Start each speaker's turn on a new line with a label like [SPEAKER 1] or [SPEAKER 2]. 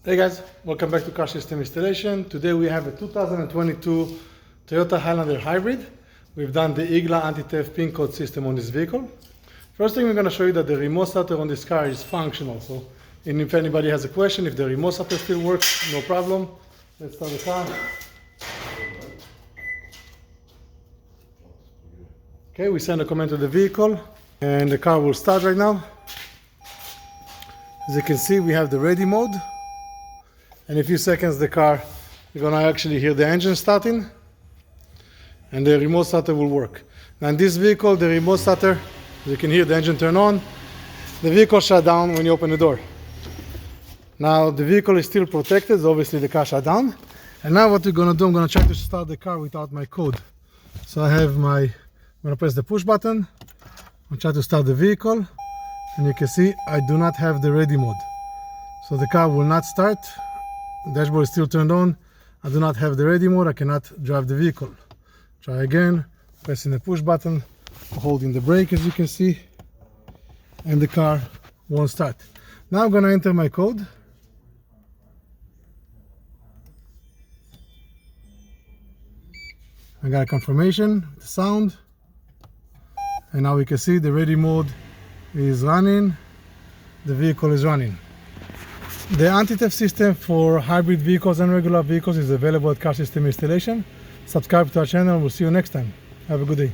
[SPEAKER 1] Hey guys, welcome back to Car System Installation. Today we have a 2022 Toyota Highlander Hybrid. We've done the IGLA anti-theft pin code system on this vehicle. First thing we're going to show you that the remote starter on this car is functional. So if anybody has a question, if the remote starter still works, no problem. Let's start the car. Okay, we send a command to the vehicle and the car will start right now. As you can see, we have the ready mode. In a few seconds, the car, you're gonna actually hear the engine starting and the remote starter will work. Now in this vehicle, the remote starter, you can hear the engine turn on. The vehicle shut down when you open the door. Now the vehicle is still protected, so obviously the car shut down. And now what we're gonna do, I'm gonna try to start the car without my code. So I'm gonna press the push button. I'll try to start the vehicle. And you can see, I do not have the ready mode. So the car will not start. The dashboard is still turned on. I do not have the ready mode. I cannot drive the vehicle. Try again, pressing the push button, holding the brake as you can see, and the car won't start. Now I'm gonna enter my code. I got a confirmation, the sound, and now we can see the ready mode is running, the vehicle is running. The anti-theft system for hybrid vehicles and regular vehicles is available at Car System Installation. Subscribe to our channel. We'll see you next time. Have a good day.